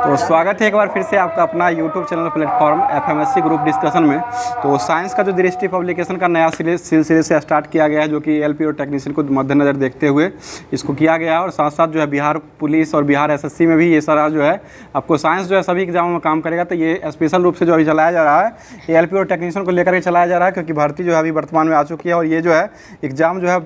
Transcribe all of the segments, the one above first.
तो स्वागत है एक बार फिर से आपका अपना YouTube channel platform FMSC group discussion में। तो साइंस का जो दृष्टि पब्लिकेशन का नया सिलसिले से स्टार्ट किया गया है, जो कि एलपी और टेक्नीशियन को मद्देनज़र देखते हुए इसको किया गया है। और साथ साथ जो है बिहार पुलिस और बिहार एसएससी में भी ये सारा जो है आपको साइंस जो है सभी एग्जामों में काम करेगा। तो ये स्पेशल रूप से जो अभी चलाया जा रहा है ये एलपी और टेक्नीशियन को लेकर के चलाया जा रहा है, क्योंकि भर्ती जो है अभी वर्तमान में आ चुकी है और ये जो है एग्ज़ाम जो है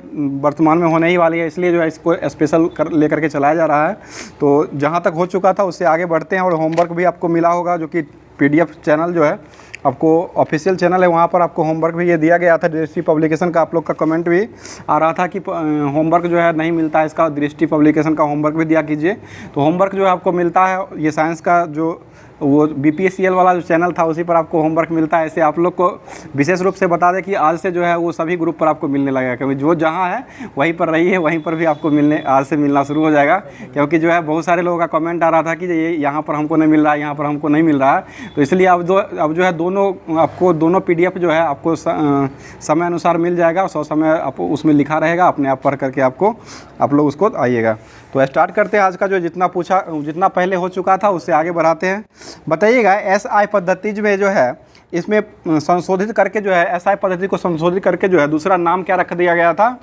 वर्तमान में होने ही वाली है, इसलिए जो है इसको स्पेशल लेकर के चलाया जा रहा है। तो जहाँ तक हो चुका था उससे आगे बढ़ते हैं। और होमवर्क भी आपको मिला होगा, जो कि पीडीएफ चैनल जो है आपको ऑफिशियल चैनल है, वहाँ पर आपको होमवर्क भी ये दिया गया था। दृष्टि पब्लिकेशन का आप लोग का कमेंट भी आ रहा था कि होमवर्क जो है नहीं मिलता है, इसका दृष्टि पब्लिकेशन का होमवर्क भी दिया कीजिए। तो होमवर्क जो है आपको मिलता है, ये साइंस का जो वो बीपीएससीएल वाला जो चैनल था उसी पर आपको होमवर्क मिलता है। ऐसे आप लोग को विशेष रूप से बता दें कि आज से जो है वो सभी ग्रुप पर आपको मिलने लगेगा, क्योंकि जो जहाँ है वहीं पर रही है, वहीं पर भी आपको आज से मिलना शुरू हो जाएगा। क्योंकि जो है बहुत सारे लोगों का कमेंट आ रहा था कि ये यहाँ पर हमको नहीं मिल रहा है, यहाँ पर हमको नहीं मिल रहा है। तो इसलिए अब जो है दोनों पीडीएफ जो है आपको समय अनुसार मिल जाएगा और 100 समय आप उसमें लिखा रहेगा, अपने आप पढ़ करके आप लोग उसको आइएगा। तो स्टार्ट करते हैं आज का जो जितना पहले हो चुका था उससे आगे बढ़ाते हैं। बताइएगा एसआई पद्धति में जो है इसमें संशोधित करके जो है एसआई पद्धति को संशोधित करके जो है दूसरा नाम क्या रख दिया गया था,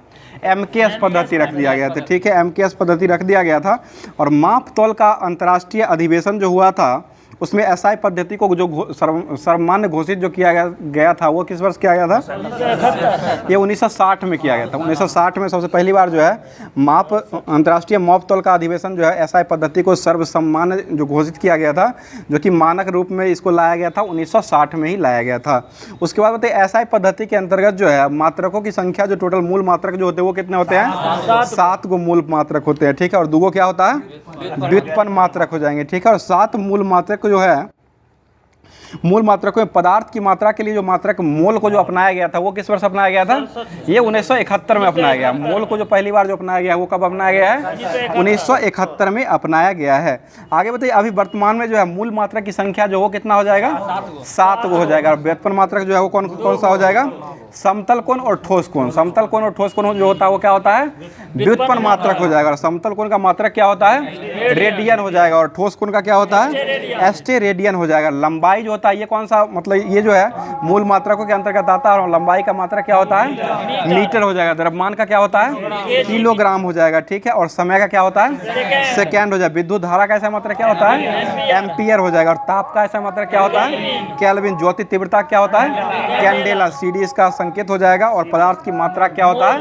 एमकेएस पद्धति रख दिया गया था। ठीक है, एमकेएस पद्धति रख दिया गया था। और माप तौल का अंतर्राष्ट्रीय अधिवेशन जो हुआ था उसमें एसआई पद्धति को जो सर्वमान्य घोषित जो किया गया था वो किस वर्ष किया गया था? ये 1960 में किया गया था। 1960 में सबसे पहली बार जो है अंतर्राष्ट्रीय माप तौल का अधिवेशन जो है एसआई पद्धति को सर्वसम्मान्य जो घोषित किया गया था, जो कि मानक रूप में इसको लाया गया था 1960 में ही लाया गया था। उसके बाद बताइए एसआई पद्धति के अंतर्गत जो है मात्रकों की संख्या जो टोटल मूल मात्रक जो होते हैं वो कितने होते हैं? 7 को मूल मात्रक होते हैं। ठीक है, और 2 क्या होता है? व्युत्पन्न मात्रक हो जाएंगे। ठीक है, और 7 मूल मात्रक जो है मूल मात्रकों में पदार्थ की मात्रा के लिए जो मात्रक मोल को जो अपनाया गया था वो किस वर्ष अपनाया गया था? ये 1971 में अपनाया गया। मोल को जो पहली बार जो अपनाया गया वो कब अपनाया गया है? 1971 में अपनाया गया है। आगे बताइए अभी वर्तमान में जो है मूल मात्रक की संख्या जो वो कितना हो जाएगा? 7 हो जाएगा। और व्युत्पन्न मात्रक जो है वो कौन सा हो जाएगा? समतल कोण और ठोस कोण। समतल कोण और ठोस कोण जो होता है वो क्या होता है? व्युत्पन्न मात्रक हो जाएगा। और समतल कोण का मात्रक क्या होता है? रेडियन हो जाएगा। और ठोस कोण का क्या होता है? एस्टे रेडियन हो जाएगा। लंबाई जो होता है ये कौन सा, मतलब ये जो है मूल मात्रकों के अंतर्गत आता है। और लंबाई का मात्रक क्या होता है? मीटर हो जाएगा। द्रव्यमान का क्या होता है? किलोग्राम हो जाएगा। ठीक है, और समय का क्या होता है? सेकेंड हो जाएगा। विद्युत धारा का ऐसा मात्रक क्या होता है? एम्पियर हो जाएगा। और ताप का ऐसा मात्रक क्या होता है? केल्विन। ज्योति तीव्रता क्या होता है? कैंडेला। सीडी इसका संकेत हो जाएगा। और पदार्थ की मात्रा क्या होता है?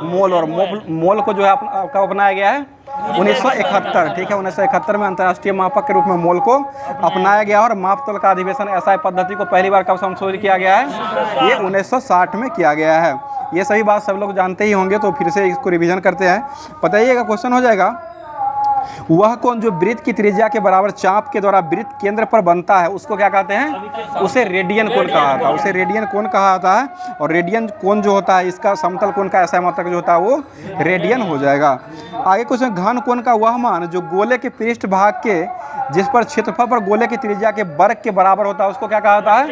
मोल। और मोल को जो है आपका अपनाया गया है 1971। ठीक है, 1971 में अंतर्राष्ट्रीय मापक के रूप में मोल को अपनाया गया। और माप तौल का अधिवेशन एसआई पद्धति को पहली बार कब संशोधित किया गया है? ये 1960 में किया गया है। ये सही बात सब लोग जानते ही होंगे, तो फिर से इसको रिवीजन करते हैं। बताइएगा क्वेश्चन हो जाएगा, वह कोण जो वृत्त की त्रिज्या के बराबर चाप के द्वारा वृत्त केंद्र पर बनता है उसको क्या कहते हैं? उसे रेडियन कोण कहा जाता है। उसे रेडियन कोण कहा जाता है। और रेडियन कोण जो होता है इसका समतल कोण का ऐसा मात्रक जो होता है वो रेडियन हो जाएगा। आगे क्वेश्चन, घन कोण का वह मान जो गोले के पृष्ठ भाग के जिस पर क्षेत्रफल पर गोले की त्रिज्या के वर्ग के बराबर होता है उसको क्या कहा जाता है?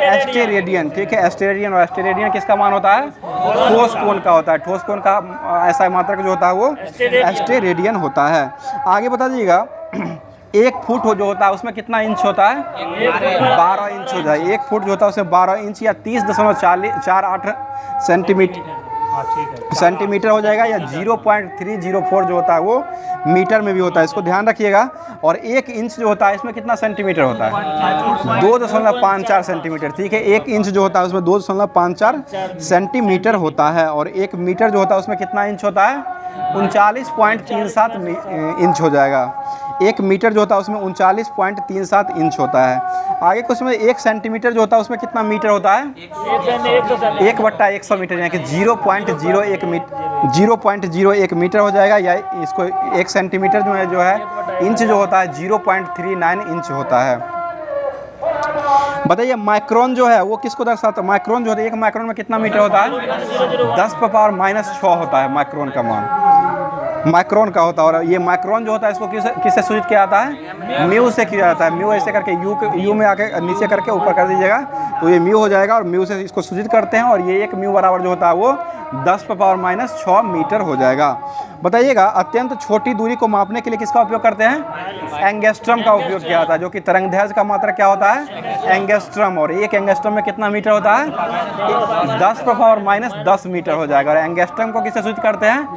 एस्टेरेडियन। ठीक है, एस्टेरेडियन। और एस्टेरेडियन किसका मान होता है? ठोस कोण का होता है। ठोस कोण का ऐसा मात्रक जो होता है वो एस्टेरेडियन होता है। आगे बता दीजिएगा 1 फुट जो होता है उसमें कितना इंच होता है? 12 इंच हो जाए। 1 फुट जो होता है उसमें 12 इंच या 30.48 सेंटीमीटर हो जाएगा। या 0.304 जो होता है वो मीटर में भी होता है, इसको ध्यान रखिएगा। और 1 इंच जो होता है इसमें कितना सेंटीमीटर होता है? 2.54 सेंटीमीटर। ठीक है, 1 इंच जो होता है उसमें 2.54 सेंटीमीटर होता है। और 1 मीटर जो होता है उसमें कितना इंच होता है? 39.37 इंच हो जाएगा। 1 मीटर जो होता है उसमें 39.37 इंच होता है। आगे कुछ में 1 सेंटीमीटर जो होता है उसमें कितना मीटर होता है? 1/100 मीटर, यानी कि 0.01 मीटर हो जाएगा। या इसको 1 सेंटीमीटर जो है इंच जो होता है 0.39 इंच होता है। बताइए माइक्रोन जो है वो किसको दर्शाता है? माइक्रोन जो होता है 1 माइक्रोन में कितना मीटर होता है? 10⁻⁶ होता है माइक्रोन का मान। माइक्रोन का होता है। और ये माइक्रोन जो होता है इसको किससे सूचित किया जाता है? म्यू से किया जाता है। म्यू ऐसे करके यू में आके नीचे करके ऊपर कर दीजिएगा तो ये म्यू हो जाएगा। और म्यू से इसको सूचित करते हैं। और ये 1 म्यू बराबर जो होता है वो 10⁻⁶ मीटर हो जाएगा। बताइएगा अत्यंत छोटी दूरी को मापने के लिए किसका उपयोग करते हैं? एंगस्ट्रम का उपयोग किया जाता है, जो कि तरंगदैर्घ्य का मात्रा क्या होता है? एंगस्ट्रम। और एक एंगस्ट्रम में कितना मीटर होता है? 10⁻⁻10 मीटर हो जाएगा। और एंगस्ट्रम को किससे सूचित करते हैं?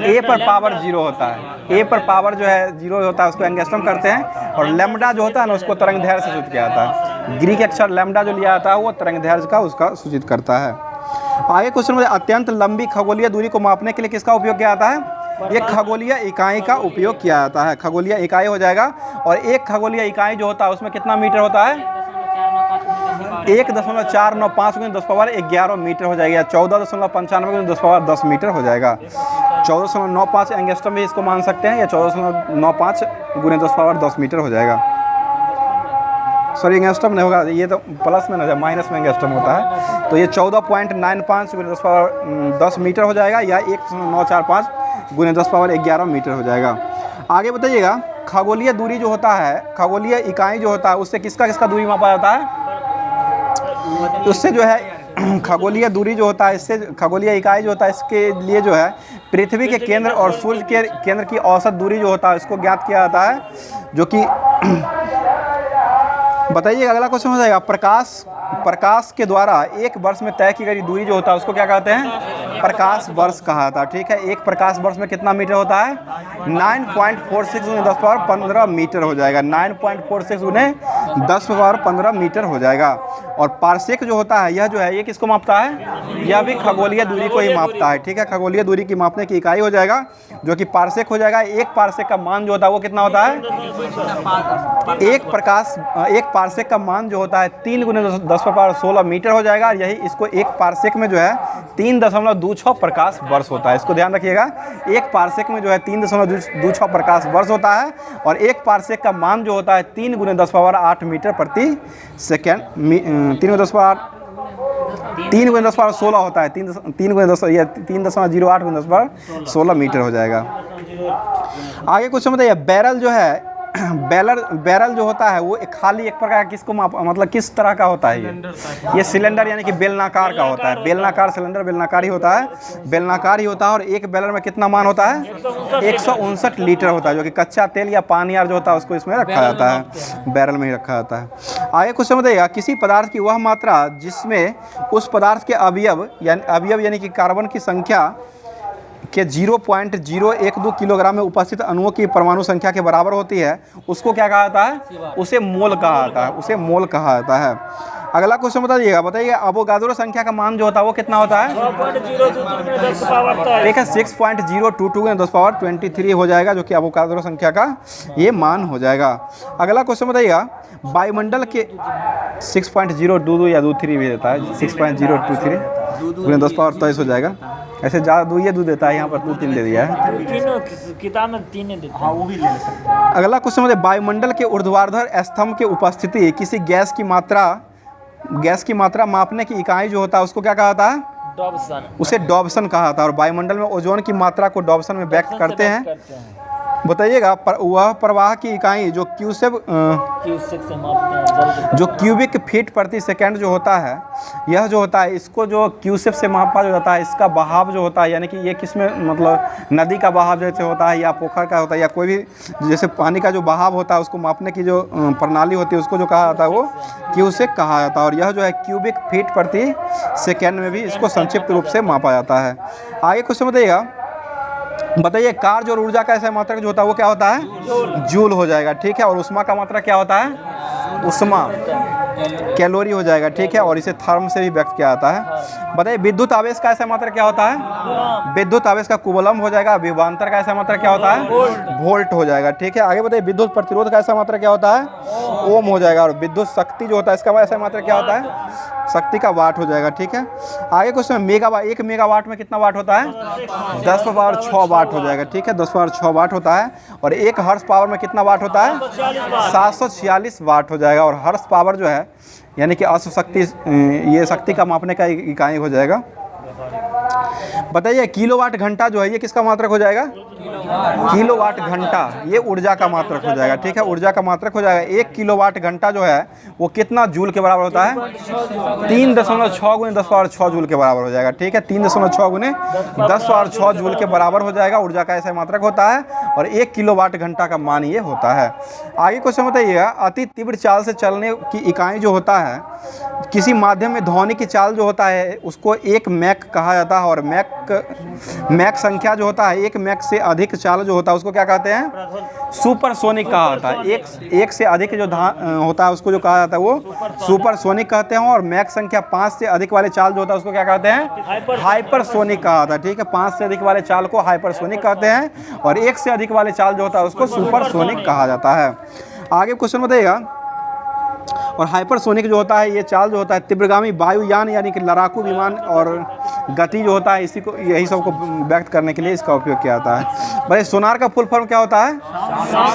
ए पर पावर 0 होता है, ए पर पावर जो है 0 होता है उसको एंगस्ट्रम करते हैं। और लैम्बडा जो होता है ना उसको तरंगदैर्घ्य से सूचित किया जाता है। ग्रीक अक्षर लैम्बडा जो लिया जाता है वो तरंगदैर्घ्य का उसका सूचित करता है। आगे क्वेश्चन में अत्यंत लंबी खगोलीय दूरी को मापने के लिए किसका उपयोग किया जाता है? एक खगोलीय इकाई का उपयोग किया जाता है। खगोलीय इकाई हो जाएगा। और एक खगोलीय इकाई जो होता है उसमें कितना मीटर होता है? 1.495 × 10⁻11 मीटर हो जाएगा। 14.95 × 10⁻10 मीटर हो जाएगा। 14.95 एंगस्ट्रम भी इसको मान सकते हैं, या 14.95 × 10⁻10 मीटर हो जाएगा। सॉरी एंगस्ट्रम नहीं होगा, ये तो प्लस में ना जाए, माइनस में एंगस्ट्रम होता है। तो ये 14.95 × 10⁻10 मीटर हो जाएगा, या 1.945 × 10⁻11 मीटर हो जाएगा। आगे बताइएगा खगोलीय दूरी जो होता है, खगोलीय इकाई जो होता है उससे किसका किसका दूरी मापा जाता है? उससे जो है खगोलीय दूरी जो होता है, इससे खगोलीय इकाई जो होता है इसके लिए जो है पृथ्वी के केंद्र और सूर्य के केंद्र की औसत दूरी जो होता है इसको ज्ञात किया जाता है, जो कि बताइए अगला क्वेश्चन हो जाएगा प्रकाश के द्वारा एक वर्ष में तय की गई दूरी जो होता है उसको क्या कहते हैं? प्रकाश वर्ष कहा जाता है। ठीक है, एक प्रकाश वर्ष में कितना मीटर होता है? 9.46 × 10⁻15 मीटर हो जाएगा। 9.46 × 10⁻15 मीटर हो जाएगा। और पारसेक जो होता है यह जो है ये किसको मापता है? यह भी खगोलीय दूरी को ही मापता है। ठीक है, खगोलीय दूरी की मापने की इकाई हो जाएगा जो कि पारसेक हो जाएगा। एक पारसेक का मान जो होता है वो कितना होता है? एक पारसेक का मान जो होता है 3 × 10⁻16 मीटर हो जाएगा। यही इसको एक पारसेक में जो है 3.26 प्रकाश वर्ष होता है। इसको ध्यान रखिएगा, एक पारसेक में जो है 3.26 प्रकाश वर्ष होता है। और एक पारसेक का मान जो होता है 3 × 10⁸ मीटर प्रति सेकेंड, 3 × 10⁻16 होता है। 3.08 × 10⁻16 मीटर हो जाएगा। आगे कुछ बताइए बैरल जो है बैरल जो होता है वो खाली एक प्रकार किसको मतलब किस तरह का होता है? ये सिलेंडर यानी कि बेलनाकार का होता है। बेलनाकार सिलेंडर बेलनाकार ही होता है, बेलनाकार ही होता है। और एक बैरल में कितना मान होता है? 159 लीटर होता है, जो कि कच्चा तेल या पानी यार जो होता है उसको इसमें रखा जाता है, बैरल में ही रखा जाता है। आगे कुछ बताइएगा किसी पदार्थ की वह मात्रा जिसमें उस पदार्थ के अवयव यानी कि कार्बन की संख्या के 0.012 किलोग्राम में उपस्थित अणुओं की परमाणु संख्या के बराबर होती है उसको क्या कहा जाता है? उसे मोल कहा जाता है, उसे मोल कहा जाता है। अगला क्वेश्चन बताइए अवोगाद्रो संख्या का मान जो होता है वो कितना होता है? ठीक है, 6.022 × 10⁻23 हो जाएगा, जो कि अवोगाद्रो संख्या का ये मान हो जाएगा। अगला क्वेश्चन बताइएगा वायुमंडल के 6.022 या 23 भी देता है, 6.023 × 10⁻23 हो जाएगा। ऐसे ज़्यादा दो देता है, यहाँ पर 2-3 दे दिया है, किताब में 3 देता है। हाँ वो भी ले सकते हैं। अगला क्वेश्चन मतलब वायुमंडल के ऊर्ध्वाधर स्तंभ के उपस्थिति किसी गैस की मात्रा मापने की इकाई जो होता है उसको क्या कहा जाता है? डॉब्सन। उसे डॉब्सन कहा जाता है। और वायुमंडल में ओजोन की मात्रा को डॉब्सन में व्यक्त करते हैं। बताइएगा वह प्रवाह की इकाई जो क्यूसेक से मापते हैं, जो क्यूबिक फीट प्रति सेकंड जो होता है, यह जो होता है इसको जो क्यूसेक से मापा जो जाता है, इसका बहाव जो होता है यानी कि ये किसमें मतलब नदी का बहाव जैसे होता है या पोखर का होता है या कोई भी जैसे पानी का जो बहाव होता है उसको मापने की जो प्रणाली होती है उसको जो कहा जाता है वो क्यूसेक कहा जाता है। और यह जो है क्यूबिक फीट प्रति सेकेंड में भी इसको संक्षिप्त रूप से मापा जाता है। आगे क्वेश्चन बताइए कार्य और ऊर्जा का ऐसा मात्रक जो होता है वो क्या होता है? जूल हो जाएगा। ठीक है, और उष्मा का मात्रक क्या होता है? उष्मा कैलोरी हो जाएगा। ठीक है, और इसे थर्म से भी व्यक्त किया जाता है। बताइए विद्युत आवेश का ऐसा मात्रक क्या होता है? विद्युत आवेश का कुबलम हो जाएगा। विभवांतर का ऐसा मात्रक क्या होता है? वोल्ट हो जाएगा। ठीक है, आगे बताइए विद्युत प्रतिरोध का ऐसा मात्रक क्या होता है? ओम हो जाएगा। और विद्युत शक्ति जो होता है इसका ऐसा मात्रक क्या होता है? शक्ति का वाट हो जाएगा। ठीक है, आगे क्वेश्चन मेगावाट, 1 मेगावाट में कितना वाट होता है? 10⁻6 वाट हो जाएगा। ठीक है, 10⁻6 वाट होता है। और 1 हर्स पावर में कितना वाट होता है? 746 वाट हो जाएगा। और हर्स पावर जो है यानी कि अश्व शक्ति, ये शक्ति का मापने का इकाई हो जाएगा। बताइए किलोवाट घंटा जो है ये किसका मात्रक हो जाएगा? किलोवाट घंटा, ये ऊर्जा का मात्रक हो जाएगा। ठीक है, ऊर्जा का मात्रक हो जाएगा। 1 किलोवाट घंटा जो है वो कितना जूल के बराबर होता है? 3.6 गुने 10⁻6 जूल के बराबर हो जाएगा। ठीक है, 3.6 गुने 10⁻6 जूल के बराबर हो जाएगा। ऊर्जा का ऐसा मात्रक होता है और 1 किलोवाट घंटा का मान ये होता है। आगे क्वेश्चन बताइएगा, अति तीव्र चाल से चलने की इकाई जो होता है, किसी माध्यम में ध्वनि की चाल जो होता है उसको 1 मैक कहा जाता है। और मैक संख्या जो होता है, 1 मैक से अधिक चाल जो होता है उसको क्या कहते हैं? सुपरसोनिक कहा जाता है। एक से अधिक जो होता है उसको जो कहा जाता है वो सुपरसोनिक कहते हैं। और मैक संख्या 5 से अधिक वाले चाल जो होता है उसको क्या कहते हैं? हाइपरसोनिक कहा जाता है। ठीक है, 5 से अधिक वाले चाल को हाइपरसोनिक कहते हैं और 1 से अधिक वाले चाल जो होता है उसको सुपरसोनिक कहा जाता है। आगे क्वेश्चन बताइएगा, और हाइपरसोनिक जो होता है ये चाल जो होता है तीव्रगामी वायुयान यानी कि लड़ाकू विमान और गति जो होता है इसी को, यही सब को व्यक्त करने के लिए इसका उपयोग किया जाता है। भाई सोनार का फुल फॉर्म क्या होता है?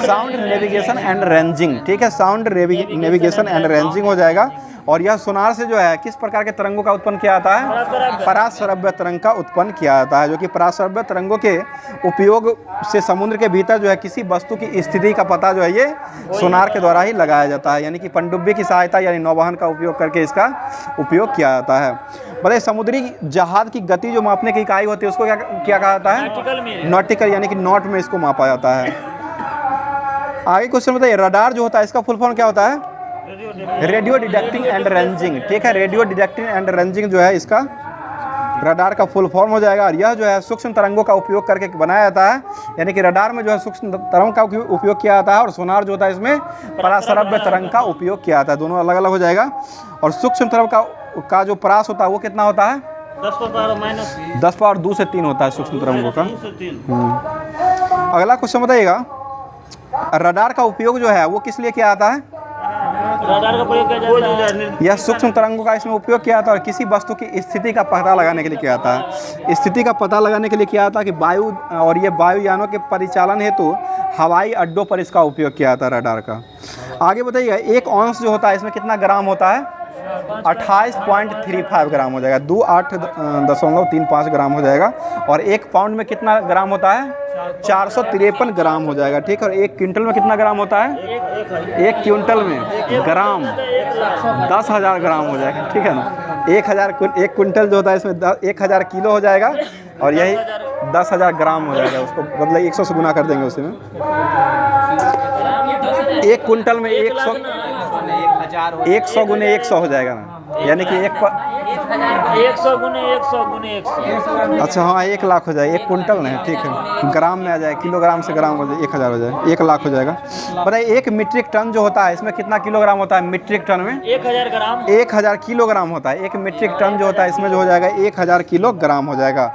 Sound navigation and ranging. ठीक है, साउंड नेविगेशन एंड रेंजिंग हो जाएगा। और यह सोनार से जो है किस प्रकार के तरंगों का उत्पन्न किया जाता है? पराश्रव्य तरंग का उत्पन्न किया जाता है, जो कि पराश्रव्य तरंगों के उपयोग से समुद्र के भीतर जो है किसी वस्तु की स्थिति का पता जो है ये सोनार के द्वारा ही लगाया जाता है। यानी कि पनडुब्बी की सहायता यानी नौवहन का उपयोग करके इसका उपयोग किया जाता है। बताइए, समुद्री जहाज की गति जो मापने की इकाई होती है उसको क्या कहा जाता है? नॉटिकल, यानी कि नॉट में इसको मापा जाता है। आगे क्वेश्चन बताइए, रडार जो होता है इसका फुल फॉर्म क्या होता है? Radio detecting and ranging. ठीक है, रेडियो डिटेक्टिंग एंड रेंजिंग जो है इसका रडार का फुल फॉर्म हो जाएगा। और यह जो है सूक्ष्म तरंगों का उपयोग करके बनाया जाता है। यानी कि रडार में जो है सूक्ष्म तरंग का उपयोग किया जाता है और सोनार जो होता है इसमें पराश्रव्य तरंग का उपयोग किया जाता है। दोनों अलग अलग हो जाएगा। और सूक्ष्म तरंग का जो परास होता है वो कितना होता है? 10⁻2 से 3 होता है सूक्ष्म तरंगों का। अगला क्वेश्चन बताइएगा, रडार का उपयोग जो है वो किस लिए किया जाता है? रडार का प्रयोग किया जाता है, यह सूक्ष्म तरंगों का इसमें उपयोग किया जाता है और किसी वस्तु की स्थिति का पता लगाने के लिए किया जाता है। स्थिति का पता लगाने के लिए किया जाता है कि वायु और ये वायुयानों के परिचालन हेतु हवाई अड्डों पर इसका उपयोग किया जाता है रडार का। आगे बताइएगा, 1 औंस जो होता है इसमें कितना ग्राम होता है? 28.35 ग्राम हो जाएगा। 28.35 ग्राम हो जाएगा। और 1 पाउंड में कितना ग्राम होता है? 453 ग्राम हो जाएगा। ठीक है, और 1 क्विंटल में कितना ग्राम होता है? 1 क्विंटल में ग्राम 10,000 ग्राम हो जाएगा। ठीक है ना, 1 क्विंटल जो होता है इसमें 1000 किलो हो जाएगा और यही 10,000 ग्राम हो जाएगा। उसको मतलब 100 से गुना कर देंगे उसमें। 1 क्विंटल में 100 गुने 100 हो जाएगा ना, यानी कि 100 गुने 100। अच्छा हाँ, 1 लाख हो जाए। 1 क्विंटल नहीं, ठीक है, ग्राम में आ जाए, किलोग्राम से ग्राम हो जाए, 1000 हो जाए, 1 लाख हो जाएगा। बताइए, 1 मीट्रिक टन जो होता है इसमें कितना किलोग्राम होता है? मीट्रिक टन में 1000 ग्राम, 1000 किलोग्राम होता है। 1 मीट्रिक टन जो होता है इसमें जो हो जाएगा 1000 किलोग्राम हो जाएगा।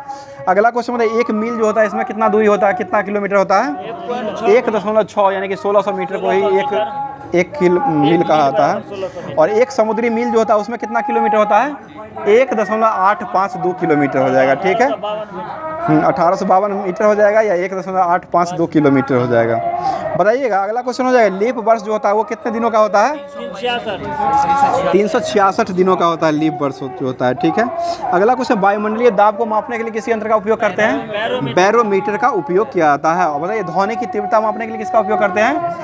अगला क्वेश्चन बताइए, 1 मील जो होता है इसमें कितना दूरी होता है? कितना किलोमीटर होता है? 1.6 यानी कि 1600 मीटर को ही एक मील कहा जाता है। और 1 समुद्री मील जो होता है उसमें कितना किलोमीटर होता है? 1.852 किलोमीटर हो जाएगा। ठीक है, 1852 मीटर हो जाएगा या 1.852 किलोमीटर हो जाएगा। बताइएगा, अगला क्वेश्चन हो जाएगा, लीप वर्ष जो होता है वो कितने दिनों का होता है? 366 दिनों का होता है लीप वर्ष जो होता है। ठीक है, अगला क्वेश्चन, वायुमंडलीय दाब को मापने के लिए किसी यंत्र का उपयोग करते हैं? बैरोमीटर का उपयोग किया जाता है। और बताइए, ध्वनि की तीव्रता मापने के लिए किसका उपयोग करते हैं?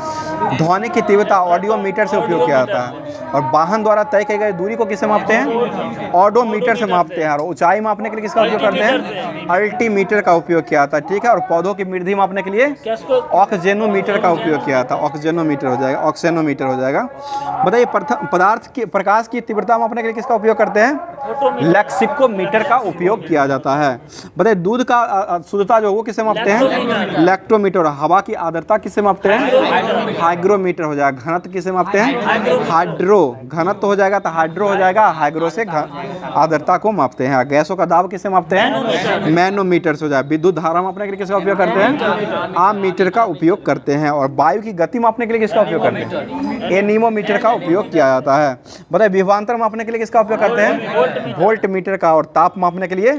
ध्वनि की तीव्रता ऑडियोमीटर से उपयोग किया जाता है। और वाहन द्वारा तय की गई दूरी को किससे मापते हैं? ऑडोमीटर से मापते हैं। और ऊंचाई मापने के लिए किसका उपयोग करते हैं? अल्टीमीटर का उपयोग किया जाता है। ठीक है, और पौधों की वृद्धि मापने के लिए ऑक्सीजनोमीटर का उपयोग किया जाता है। ऑक्सीजनोमीटर हो जाएगा, ऑक्सीजनोमीटर हो जाएगा। बताइए, पदार्थ के प्रकाश की तीव्रता मापने के लिए किसका उपयोग करते हैं? लेक्सिकोमीटर का उपयोग किया जाता है। बताइए, दूध का शुद्धता जो वो किससे मापते हैं? लैक्टोमीटर। हवा की आर्द्रता किससे मापते हैं? हाइग्रोमीटर हो जाएगा। घनत्व किससे मापते हैं? हाइड्रो। घनत्व हो जाएगा तो हाइड्रो हो जाएगा। हाइग्रो से आर्द्रता को मापते हैं। गैसों का दाब किससे मापते हैं? मैनोमीटर से हो जाएगा। विद्युत धारा मापने के लिए किसका उपयोग करते हैं? आममीटर का उपयोग करते हैं। और वायु की गति मापने के लिए किसका उपयोग करते हैं? एनीमोमीटर का उपयोग किया जाता है। बताइए, विभवांतर मापने के लिए किसका उपयोग करते हैं? वोल्ट मीटर का। और ताप मापने के लिए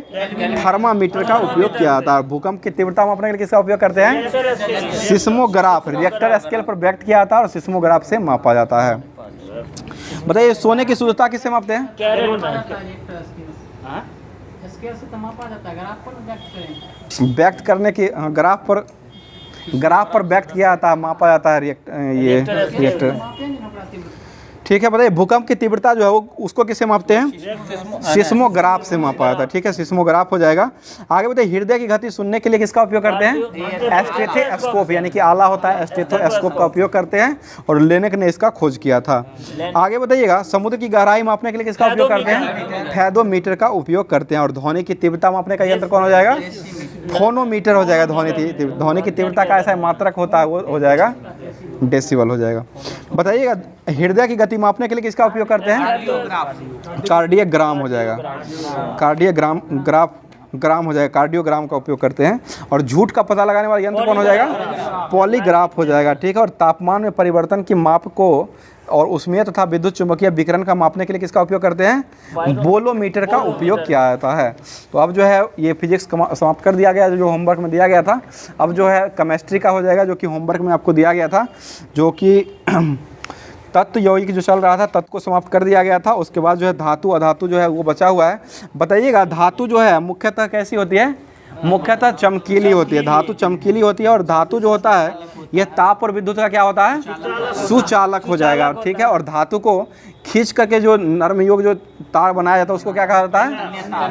थर्मामीटर का उपयोग किया जाता है। भूकंप की तीव्रता मापने के लिए किसका उपयोग करते हैं? सिस्मोग्राफ। रिएक्टर स्केल पर व्यक्त किया जाता है और सिस्मोग्राफ से मापा जाता है। बताइए, सोने की शुद्धता किससे मापते हैं? व्यक्त करने की ग्राफ पर ग्राफ पर व्यक्त किया जाता है, मापा जाता है ये रिएक्टर। ठीक है, बताइए भूकंप की तीव्रता जो है वो उसको किससे मापते हैं? सिस्मोग्राफ से मापा जाता है। ठीक है, सिस्मोग्राफ हो जाएगा। आगे बताइए हृदय की गति सुनने के लिए किसका उपयोग करते हैं? स्टेथोस्कोप, यानी कि आला होता है, स्टेथोस्कोप का उपयोग करते हैं और लेनेक ने इसका खोज किया था। आगे बताइएगा समुद्र की गहराई मापने के लिए किसका उपयोग करते हैं? फेदोमीटर का उपयोग करते हैं। और ध्वनि की तीव्रता मापने का यंत्र कौन हो जाएगा? फोनोमीटर हो जाएगा। ध्वनि की तीव्रता का ऐसा मात्रक होता है वो हो जाएगा डेसिबल हो जाएगा। बताइएगा हृदय की गति मापने के लिए किसका उपयोग करते हैं? कार्डियोग्राम हो जाएगा। ग्राम हो जाएगा, कार्डियोग्राम का उपयोग करते हैं। और झूठ का पता लगाने वाला यंत्र कौन हो जाएगा? पॉलीग्राफ हो जाएगा। ठीक है, और तापमान में परिवर्तन की माप को और उष्मीय तथा विद्युत चुंबकीय विकिरण का मापने के लिए किसका उपयोग करते हैं? बोलोमीटर का उपयोग किया जाता है। तो अब जो है ये फिजिक्स समाप्त कर दिया गया जो होमवर्क में दिया गया था। अब जो है केमिस्ट्री का हो जाएगा जो कि होमवर्क में आपको दिया गया था, जो कि तत्व यौगिक जो चल रहा था तत्व को समाप्त कर दिया गया था। उसके बाद जो है धातु अधातु जो है वो बचा हुआ है। बताइएगा धातु जो है मुख्यतः कैसी होती है? मुख्यतः चमकीली होती है। धातु चमकीली होती है और धातु जो होता है यह ताप और विद्युत का क्या होता है? सुचालक हो जाएगा। ठीक है, और धातु को खींच करके जो नर्म योग जो तार बनाया जाता है उसको क्या कहा जाता है?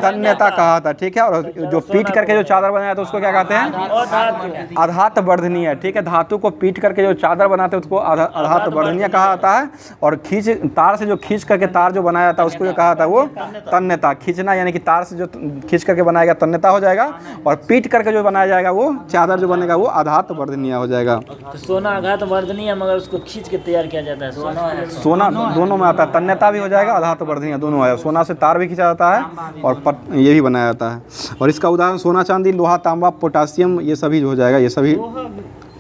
तन्यता कहा जाता है। ठीक है, और जो पीट करके जो चादर बनाया जाता है उसको क्या कहते हैं? आधात वर्धनीय। ठीक है, धातु को पीट करके जो चादर बनाते हैं उसको आधात वर्धनीय कहा जाता है। और तार से जो खींच करके तार जो बनाया जाता है उसको जो कहा जाता है वो तन्यता। खींचना यानी कि तार से जो खींच करके बनाएगा तन्यता हो जाएगा, और पीट करके जो बनाया जाएगा वो चादर जो बनेगा वो आधात वर्धनीय हो जाएगा। तो सोना आघात वर्धनीय, मगर उसको खींच के तैयार किया जाता है। सोना दोनों में आता है, तन्यता भी हो जाएगा, आधात वर्धनीय दोनों है। सोना से तार भी खींचा जाता है और ये भी बनाया जाता है। और इसका उदाहरण सोना, चांदी, लोहा, तांबा, पोटासियम ये सभी हो जाएगा। ये सभी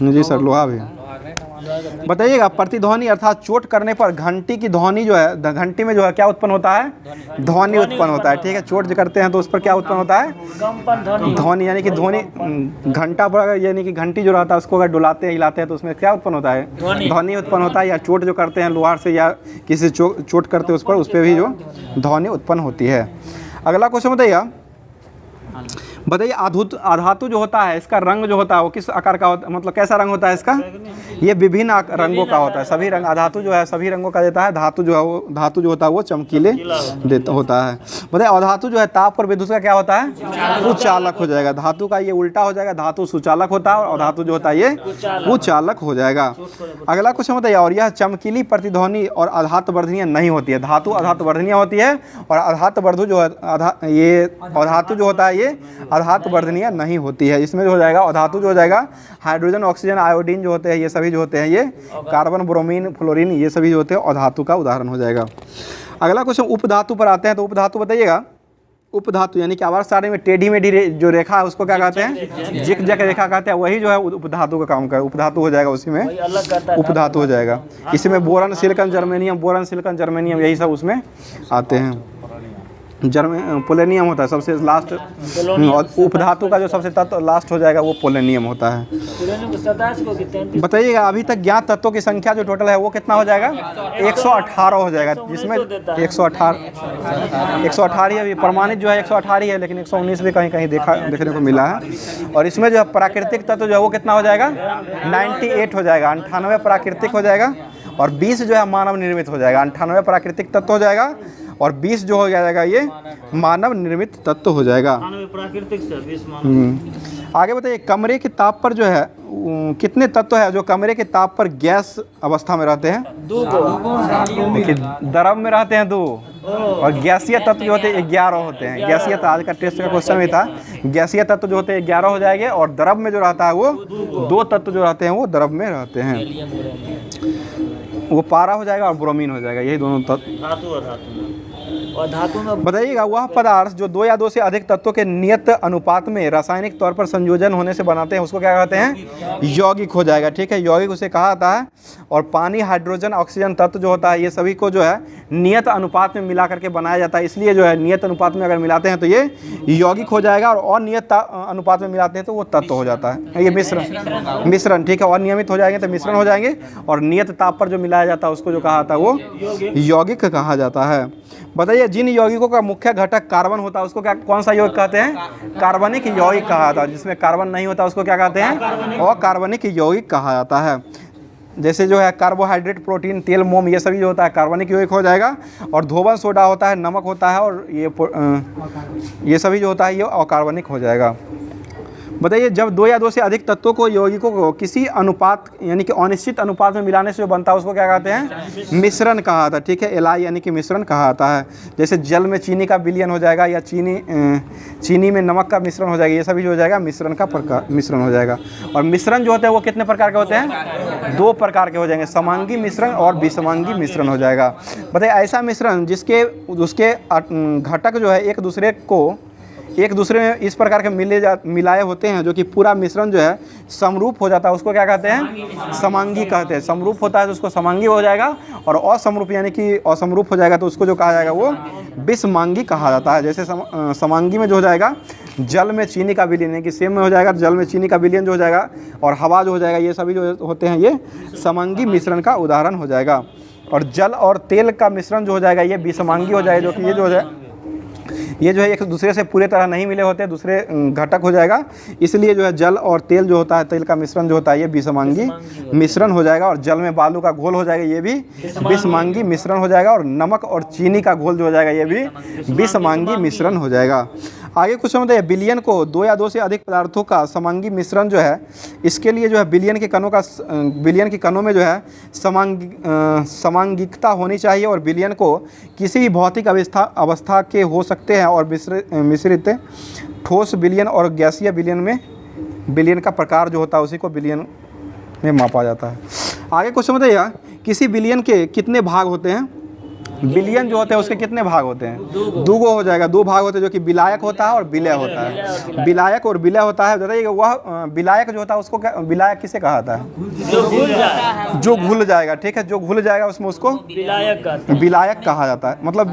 जी सर, लोहा भी। बताइएगा प्रतिध्वनि अर्थात चोट करने पर घंटी की ध्वनि जो है, घंटी में जो है क्या उत्पन्न होता है? ध्वनि उत्पन्न होता है। ठीक है, चोट जो करते हैं तो उस पर क्या उत्पन्न होता है? ध्वनि, यानी कि ध्वनि घंटा पर यानी कि घंटी जो रहता है उसको अगर डुलाते हैं हिलाते हैं तो उसमें क्या उत्पन्न होता है? ध्वनि उत्पन्न होता है। या चोट जो करते हैं लोहार से या किसी चोट करते हैं उस पर भी जो ध्वनि उत्पन्न होती है। अगला क्वेश्चन बताइएगा, आधातु जो होता है इसका रंग जो होता है वो किस आकार का होता है? मतलब कैसा रंग होता है इसका? ये विभिन्न रंगों का होता है। सभी रंग आधातु जो है सभी रंगों का देता है। धातु जो होता है वो चमकीले होता है। बताइए अधातु जो है ताप और विद्युत का क्या होता है? कुचालक हो जाएगा। धातु का ये उल्टा हो जाएगा, धातु सुचालक होता है और धातु जो होता है ये कुचालक हो जाएगा। अगला क्वेश्चन बताइए, और यह चमकीली प्रतिध्वनि और आधात वर्धनीय नहीं होती है। धातु आधात वर्धनीय होती है और आधात वर्धु जो है ये धातु जो होता है ये आधात वर्धनीय नहीं होती है। इसमें जो हो जाएगा अधातु जो हो जाएगा हाइड्रोजन, ऑक्सीजन, आयोडीन जो होते हैं ये सभी जो होते हैं ये कार्बन, ब्रोमीन, फ्लोरीन ये सभी जो होते हैं अधातु का उदाहरण हो जाएगा। अगला क्वेश्चन उपधातु पर आते हैं। तो उपधातु बताइएगा, उपधातु यानी कि आवर्त सारणी में टेढ़ी मेढ़ी जो रेखा है उसको क्या कहते हैं? जिक जैक रेखा कहते हैं। वही जो है उपधातु का काम करे, उपधातु हो जाएगा, उसी में उपधातु हो जाएगा। इसमें बोरन, सिलिकॉन, जर्मेनियम यही सब उसमें आते हैं। पोलेनियम होता है सबसे लास्ट, और उपधातु का जो सबसे तत्व लास्ट हो जाएगा वो पोलेनियम होता है। बताइएगा अभी तक ज्ञात तत्वों की संख्या जो टोटल है वो कितना हो जाएगा? 118 हो जाएगा, जिसमें 118 ही अभी प्रमाणित जो है 118 है, लेकिन 119 भी कहीं कहीं देखने को मिला है। और इसमें जो है प्राकृतिक तत्व जो है वो कितना हो जाएगा? 98 हो जाएगा। 98 प्राकृतिक हो जाएगा और 20 जो है मानव निर्मित हो जाएगा। 98 प्राकृतिक तत्व हो जाएगा और 20 जो हो जाएगा ये मानव निर्मित तत्व हो जाएगा। प्राकृतिक से 20 आगे बताइए कमरे के ताप पर जो है कितने तत्व है जो कमरे के ताप पर गैस अवस्था में रहते हैं? 2। देखिए द्रव में रहते हैं 2 और गैसीय तत्व जो होते हैं 11 होते हैं। गैसीय तो आज का टेस्ट का क्वेश्चन में था। गैसीय तत्व जो होते हैं 11 हो जाएंगे और द्रव में जो रहता है वो 2 तत्व जो रहते हैं वो द्रव में रहते हैं। वो पारा हो जाएगा और ब्रोमीन हो जाएगा, यही दोनों तत्व। और धातु में बताइएगा वह पदार्थ जो 2 या 2 से अधिक तत्वों के नियत अनुपात में रासायनिक तौर पर संयोजन होने से बनाते हैं उसको क्या कहते हैं? यौगिक हो जाएगा। ठीक है, यौगिक उसे कहा जाता है। और पानी, हाइड्रोजन, ऑक्सीजन तत्व जो होता है ये सभी को जो है नियत अनुपात में मिला करके बनाया जाता है। इसलिए जो है नियत अनुपात में अगर मिलाते हैं तो ये यौगिक हो जाएगा और अनियत अनुपात में मिलाते हैं तो वो तत्व हो जाता है। ये मिश्रण। ठीक है, और नियमित हो जाएंगे तो मिश्रण हो जाएंगे और नियत ताप पर जो मिलाया पाया जाता है उसको जो कहा जाता है वो यौगिक कहा जाता है। बताइए जिन यौगिकों का मुख्य घटक कार्बन होता है उसको क्या, कौन सा यौगिक कहते हैं? कार्बनिक यौगिक कहा जाता है। जिसमें कार्बन नहीं होता उसको क्या कहते हैं? अकार्बनिक यौगिक कहा जाता है। जैसे जो है कार्बोहाइड्रेट, प्रोटीन, तेल, मोम, ये सभी जो होता है कार्बनिक यौगिक हो जाएगा। और धोबन सोडा होता है, नमक होता है, और ये सभी जो होता है ये अकार्बनिक हो जाएगा। बताइए जब दो या दो से अधिक तत्वों को, यौगिकों को किसी अनुपात यानी कि अनिश्चित अनुपात में मिलाने से जो बनता है उसको क्या कहते हैं? मिश्रण कहा जाता है। ठीक है, एलाई यानी कि मिश्रण कहा जाता है। जैसे जल में चीनी का विलयन हो जाएगा, या चीनी में नमक का मिश्रण हो जाएगा, ये सभी जो हो जाएगा मिश्रण का मिश्रण हो जाएगा। और मिश्रण जो होते हैं वो कितने प्रकार के होते हैं? 2 प्रकार के हो जाएंगे, समांगी मिश्रण और विसमांगी मिश्रण हो जाएगा। बताइए ऐसा मिश्रण जिसके उसके घटक जो है एक दूसरे में इस प्रकार के मिलाए होते हैं जो कि पूरा मिश्रण जो है समरूप हो जाता है, उसको क्या कहते हैं? समांगी कहते हैं। समरूप होता है तो उसको समांगी हो जाएगा, और असमरूप यानी कि असमरूप हो जाएगा तो उसको जो कहा जाएगा वो विसमांगी कहा जाता है। जैसे समांगी में जो हो जाएगा जल में चीनी का विलयन, कि सेम में हो जाएगा जल में चीनी का विलयन जो हो जाएगा, और हवा जो हो जाएगा, ये सभी जो होते हैं ये समांगी मिश्रण का उदाहरण हो जाएगा। और जल और तेल का मिश्रण जो हो जाएगा ये विसमांगी हो जाएगा, जो कि ये जो है एक दूसरे से पूरे तरह नहीं मिले होते, दूसरे घटक हो जाएगा। इसलिए जो है जल और तेल जो होता है, तेल का मिश्रण जो होता है ये विसमांगी मिश्रण हो जाएगा। और जल में बालू का घोल हो जाएगा, ये भी विसमांगी मिश्रण हो जाएगा। और नमक और चीनी का घोल जो हो जाएगा ये भी विसमांगी मिश्रण हो जाएगा। आगे कुछ बताइए विलयन को 2 या 2 से अधिक पदार्थों का समांगी मिश्रण जो है, इसके लिए जो है विलयन के कणों में जो है समांगिकता होनी चाहिए। और विलयन को किसी भी भौतिक अवस्था के हो सकते हैं, और मिश्रित ठोस विलयन और गैसीय विलयन में विलयन का प्रकार जो होता है उसी को विलयन में मापा जाता है। आगे कुछ बताइए किसी विलयन के कितने भाग होते हैं? विलयन जो होते हैं उसके कितने भाग होते हैं? 2 हो जाएगा। 2 भाग होते हैं जो कि विलायक होता है और विलय होता है। विलायक और विलय होता है। बताइए वह विलायक जो होता है उसको विलायक किसे कहा जाता है? जो घुल जाएगा। ठीक है, जो घुल जाएगा उसमें उसको विलायक कहा जाता है। मतलब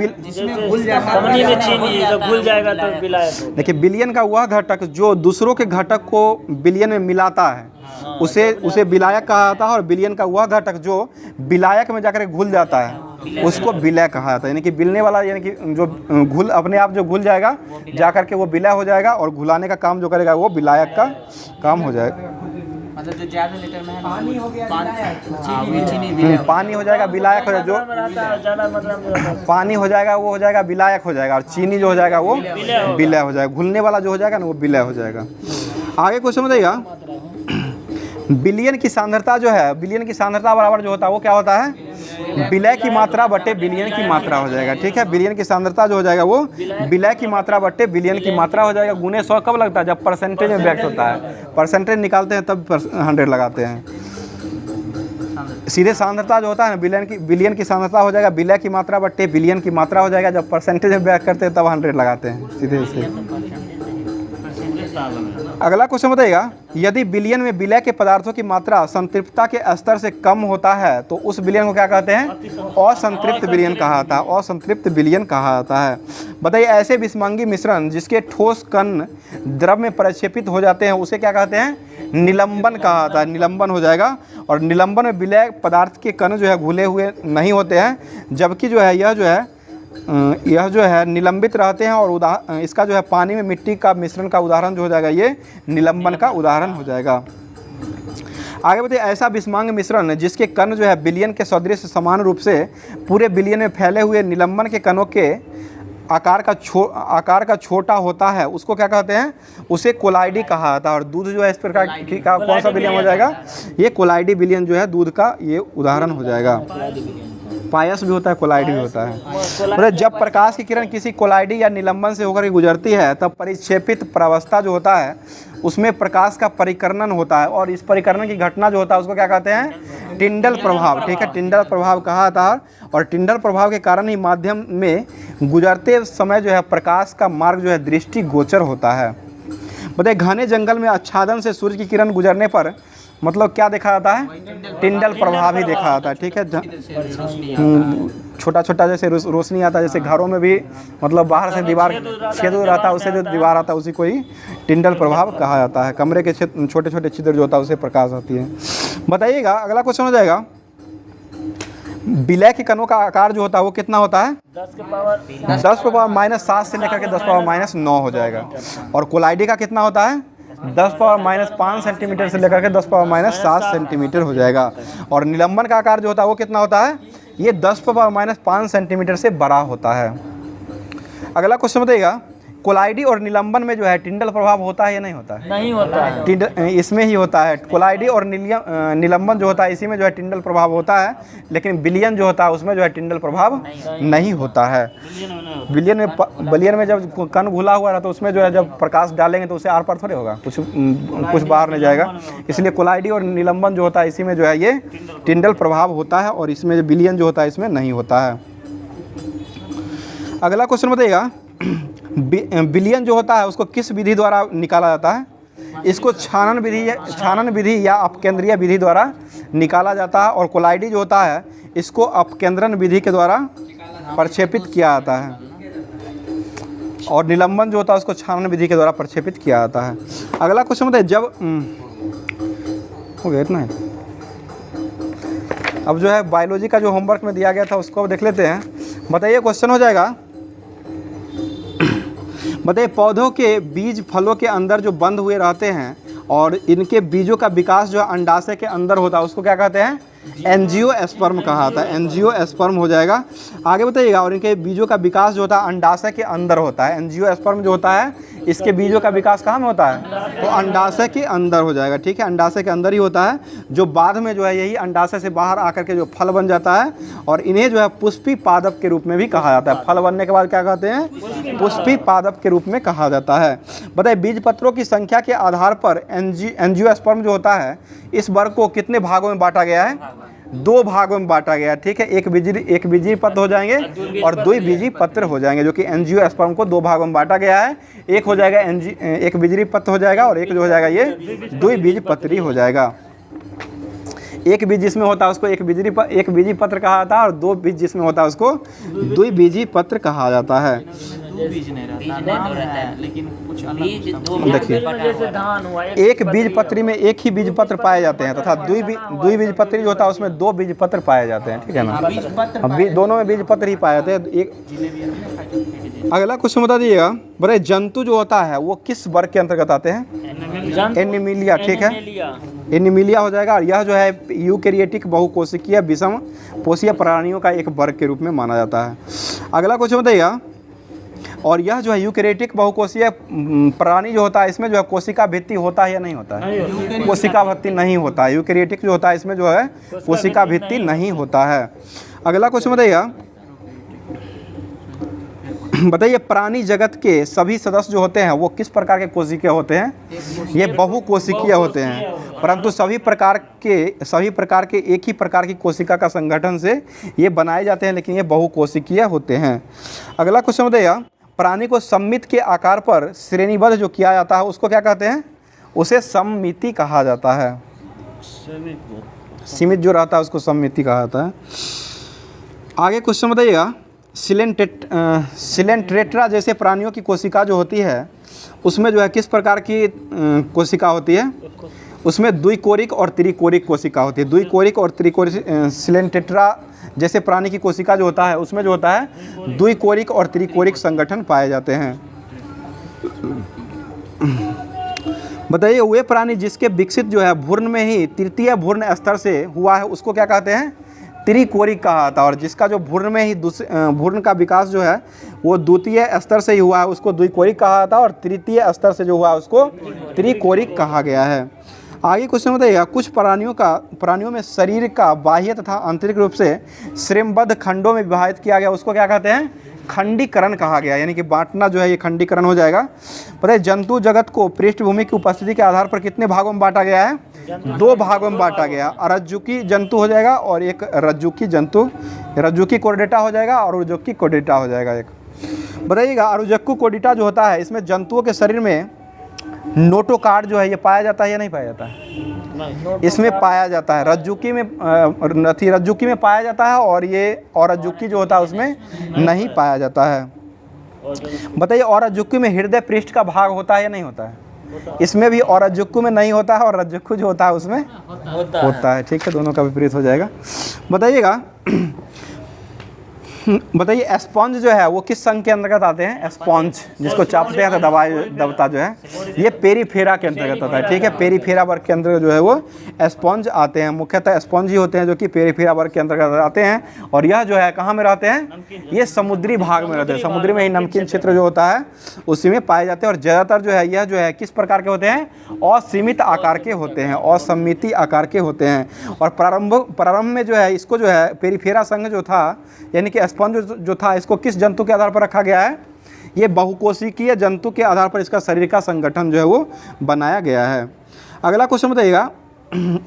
देखिए विलयन का वह घटक जो दूसरों के घटक को विलयन में मिलाता है उसे विलायक कहा जाता है। और विलयन का वह घटक जो विलायक में जाकर घुल जाता है उसको विलय कहा जाता है। यानी कि विलने वाला, यानी कि जो घुल अपने आप जो घुल जाएगा जाकर के वो विलय हो जाएगा, और घुलाने का काम जो करेगा वो विलायक का काम हो जाएगा। मतलब जो ज्यादा लीटर में है पानी हो गया, पानी हो जाएगा विलायक हो जाएगा। जो पानी हो जाएगा वो हो जाएगा विलायक हो जाएगा, और चीनी जो हो जाएगा वो विलय हो जाएगा। घुलने वाला जो हो जाएगा ना वो विलय हो जाएगा। आगे कुछ समझिएगा विलयन की सांद्रता जो है, विलयन की सांद्रता बराबर जो होता है वो क्या होता है? विलय की मात्रा बटे विलयन की मात्रा हो जाएगा। ठीक है, विलयन की सांद्रता जो हो जाएगा वो विलय की मात्रा बटे विलयन की मात्रा हो जाएगा। गुने 100 कब लगता है? जब परसेंटेज में व्यक्त होता है। परसेंटेज निकालते हैं तब 100 लगाते हैं। सीधे सांद्रता जो होता है ना विलयन की सांद्रता हो जाएगा विलय की मात्रा बटे विलयन की मात्रा हो जाएगा। जब परसेंटेज में व्यक्त करते हैं तब 100 लगाते हैं सीधे से। अगला क्वेश्चन बताइएगा यदि विलयन में विलय के पदार्थों की मात्रा संतृप्तता के स्तर से कम होता है तो उस विलयन को क्या कहते हैं? असंतृप्त विलयन कहा जाता है। असंतृप्त विलयन कहा जाता है। बताइए ऐसे विसमांगी मिश्रण जिसके ठोस कण द्रव में प्रक्षेपित हो जाते हैं उसे क्या कहते हैं? निलंबन कहा जाता है। निलंबन हो जाएगा। और निलंबन में विलय पदार्थ के कण जो है घुले हुए नहीं होते हैं, जबकि जो है यह जो है निलंबित रहते हैं। और इसका जो है पानी में मिट्टी का मिश्रण का उदाहरण जो हो जाएगा ये निलंबन का उदाहरण हो जाएगा। आगे बताइए ऐसा विसमांग मिश्रण जिसके कण जो है विलयन के सदृश समान रूप से पूरे विलयन में फैले हुए निलंबन के कणों के आकार का छोटा होता है उसको क्या कहते हैं? उसे कोलाइडी कहा जाता है। और दूध जो है इस प्रकार का कौन सा विलयन हो जाएगा? ये कोलाइडी विलयन जो है दूध का ये उदाहरण हो जाएगा। पायस भी होता है, कोलाइडी भी होता है। मतलब जब प्रकाश की किरण किसी कोलाइडी या निलंबन से होकर गुजरती है तब परिक्षेपित प्रावस्था जो होता है उसमें प्रकाश का परिकर्णन होता है। और इस परिकर्णन की घटना जो होता है उसको क्या कहते हैं? टिंडल प्रभाव। ठीक है, टिंडल प्रभाव कहा जाता है। और टिंडल प्रभाव के कारण ही माध्यम में गुजरते समय जो है प्रकाश का मार्ग जो है दृष्टि गोचर होता है। बताइए घने जंगल में आच्छादन से सूर्य की किरण गुजरने पर मतलब क्या देखा जाता है? टिंडल प्रभाव ही देखा जाता है। ठीक है, छोटा छोटा जैसे रोशनी आता है, जैसे घरों में भी मतलब बाहर से दीवार छेद रहता है उससे जो दीवार आता है उसी को ही टिंडल प्रभाव कहा जाता है। कमरे के छोटे छोटे छिद्र जो होता है उसे प्रकाश आती है। बताइएगा अगला क्वेश्चन हो जाएगा विलय के कणों का आकार जो होता है वो कितना होता है? 10 के पावर 10 पे पावर माइनस 7 से लेकर के 10 पावर माइनस 9 हो जाएगा। और कोलाइडी का कितना होता है? 10 पावर माइनस 5 सेंटीमीटर से लेकर के 10 पावर माइनस 7 सेंटीमीटर हो जाएगा। और निलंबन का आकार जो होता है वो कितना होता है? ये 10 पावर माइनस 5 सेंटीमीटर से बड़ा होता है। अगला क्वेश्चन बताइएगा, कोलाइडी और निलंबन में जो है टिंडल प्रभाव होता है या नहीं होता है? नहीं होता है। टिंडल इसमें ही होता है। कोलाइडी और निलंबन जो होता है इसी में जो है टिंडल प्रभाव होता है, लेकिन विलयन जो होता है उसमें जो है टिंडल प्रभाव नहीं होता है। विलयन में जब कण घुला हुआ रहता है तो उसमें जो है जब प्रकाश डालेंगे तो उसे आर पार थोड़े होगा, कुछ बाहर नहीं जाएगा। इसलिए कोलाइडी और निलंबन जो होता है इसी में जो है ये टिंडल प्रभाव होता है, और इसमें विलयन जो होता है इसमें नहीं होता है। अगला क्वेश्चन बताइएगा, विलयन जो होता है उसको किस विधि द्वारा निकाला जाता है? इसको छानन विधि या अपकेंद्रीय विधि द्वारा निकाला जाता है। और कोलाइडी जो होता है इसको अपकेंद्रन विधि के द्वारा प्रक्षेपित किया जाता है। और निलंबन जो होता है उसको छानन विधि के द्वारा प्रक्षेपित किया जाता है। अगला क्वेश्चन बताइए, जब हो गया इतना है। अब जो है बायोलॉजी का जो होमवर्क में दिया गया था उसको देख लेते हैं। बताइए, क्वेश्चन हो जाएगा, बताइए पौधों के बीज फलों के अंदर जो बंद हुए रहते हैं और इनके बीजों का विकास जो अंडाशय के अंदर होता है उसको क्या कहते हैं? एंजियोस्पर्म कहा जाता है। एंजियोस्पर्म हो जाएगा। आगे बताइएगा, और इनके बीजों का विकास जो होता है अंडाशय के अंदर होता है। एंजियोस्पर्म जो होता है इसके बीजों का विकास कहाँ में होता है? तो अंडाशय के अंदर हो जाएगा। ठीक है, अंडाशय के अंदर ही होता है, जो बाद में जो है यही अंडाशय से बाहर आकर के जो फल बन जाता है, और इन्हें जो है पुष्पी पादप के रूप में भी कहा जाता है। फल बनने के बाद क्या कहते हैं? पुष्पी पादप के रूप में कहा जाता है। बताइए, बीज पत्रों की संख्या के आधार पर एंजियोस्पर्म जो होता है इस वर्ग को कितने भागों में बांटा गया है? 2 भागों में बांटा गया है। ठीक है, एक बीजी पत्र हो जाएंगे और 2 बीजी पत्र हो जाएंगे, जो कि एंजियोस्पर्म को 2 भागों में बांटा गया है। एक हो जाएगा एक बीजी पत्र हो जाएगा, और एक जो हो जाएगा ये 2 बीज पत्री हो जाएगा। एक बीज जिसमें होता है उसको एक बीजी पत्र कहा जाता है, और 2 बीज जिसमें होता है उसको 2 बीजी पत्र कहा जाता है। बीज नहीं रहता है, लेकिन कुछ अलग देखिए, धान हुआ एक बीज पत्री में एक ही बीज पत्र पाए जाते हैं, तथा 2 बीज पत्री जो होता है उसमें 2 बीज पत्र पाए जाते हैं। ठीक है ना, दोनों में बीज पत्र ही पाए जाते हैं। एक अगला क्वेश्चन बता दीजिएगा, बताइए जंतु जो होता है वो किस वर्ग के अंतर्गत आते हैं? एनिमिलिया। ठीक है, एनिमिलिया हो जाएगा। और यह जो है यूकैरियोटिक बहुकोशिकीय विषम पोषीय प्राणियों का एक वर्ग के रूप में माना जाता है। अगला क्वेश्चन बताइएगा, और यह जो है यूकैरियोटिक बहुकोषीय प्राणी जो होता है इसमें जो है कोशिका भित्ति होता है या नहीं होता है? कोशिका भित्ति नहीं होता है। यूकैरियोटिक जो होता है इसमें जो है कोशिका भित्ति नहीं होता है। अगला क्वेश्चन बताइएगा, बताइए प्राणी जगत के सभी सदस्य जो होते हैं वो किस प्रकार के कोशिकीय होते हैं? ये बहुकोशिकीय होते हैं, परंतु सभी प्रकार के एक ही प्रकार की कोशिका का संगठन से ये बनाए जाते हैं, लेकिन ये बहुकोशिकीय होते हैं। अगला क्वेश्चन बताइएगा, प्राणी को सममित के आकार पर श्रेणीबद्ध जो किया जाता है उसको क्या कहते हैं? उसे सममिति कहा जाता है। सीमित जो रहता है उसको सममिति कहा जाता है। आगे क्वेश्चन बताइएगा, सिलेंट्रेट्रा जैसे प्राणियों की कोशिका जो होती है उसमें जो है किस प्रकार की कोशिका होती है? उसमें द्विकोरिक और त्रिकोरिक कोशिका होती है। द्विकोरिक और त्रिकोरिक सिलेंट्रेट्रा जैसे प्राणी की कोशिका जो होता है उसमें जो होता है द्विकोरिक और त्रिकोरिक संगठन पाए जाते हैं। बताइए, वे प्राणी जिसके विकसित जो है भ्रूण में ही तृतीय भ्रूण स्तर से हुआ है उसको क्या कहते हैं? त्रिकोरिक कहा जाता है। और जिसका जो भ्रूण में ही भ्रूण का विकास जो है वो द्वितीय स्तर से ही हुआ है उसको द्विकोरिक कहा जाता है, और तृतीय स्तर से जो हुआ है उसको त्रिकोरिक कहा गया है। आगे क्वेश्चन बताइएगा, कुछ प्राणियों में शरीर का बाह्य तथा आंतरिक रूप से श्रेणीबद्ध खंडों में विभाजित किया गया उसको क्या कहते हैं? खंडीकरण कहा गया, यानी कि बांटना जो है ये खंडीकरण हो जाएगा। बताइए, जंतु जगत को पृष्ठभूमि की उपस्थिति के आधार पर कितने भागों में बांटा गया है? 2 भागों में बांटा गया। अरज्जुकी जंतु हो जाएगा और एक रज्जुकी जंतु, रज्जुकी कोर्डेटा हो जाएगा और उरुजुकी कोर्डेटा हो जाएगा एक। बताइएगा, अरुजुकी कोर्डेटा जो होता है इसमें जंतुओं के शरीर में नोटोकार्ड जो है ये पाया जाता है या नहीं पाया जाता है? इसमें पाया जाता है। रज्जुकी में पाया जाता है, और ये औरज्जुकी जो होता है उसमें नहीं पाया जाता है। बताइए, औरज्जुकी में हृदय पृष्ठ का भाग होता है या नहीं होता है? इसमें भी औरज्जुकी में नहीं होता है, और रज्जुकी जो होता है उसमें होता है। ठीक है, दोनों का विपरीत हो जाएगा। बताइएगा, बताइए स्पॉन्ज जो है वो किस संघ के अंतर्गत आते हैं? स्पॉन्ज जिसको चापते हैं तो दबता जो है ये पेरीफेरा के अंतर्गत आता है। ठीक है, पेरीफेरा वर्ग के अंतर्गत जो है वो स्पॉन्ज आते हैं। मुख्यतः स्पॉन्ज ही होते हैं जो कि पेरीफेरा वर्ग के अंतर्गत आते हैं। और यह जो है कहाँ में रहते हैं? ये समुद्री भाग में रहते हैं। समुद्री में ही नमकीन क्षेत्र जो होता है उसी में पाए जाते हैं। और ज़्यादातर जो है यह जो है किस प्रकार के होते हैं? असीमित आकार के होते हैं, असमिति आकार के होते हैं। और प्रारंभ में जो है इसको जो है पेरीफेरा संघ जो था यानी कि स्पॉन्ज जो था इसको किस जंतु के आधार पर रखा गया है? ये बहुकोशिकीय जंतु के आधार पर इसका शरीर का संगठन जो है वो बनाया गया है। अगला क्वेश्चन बताइएगा,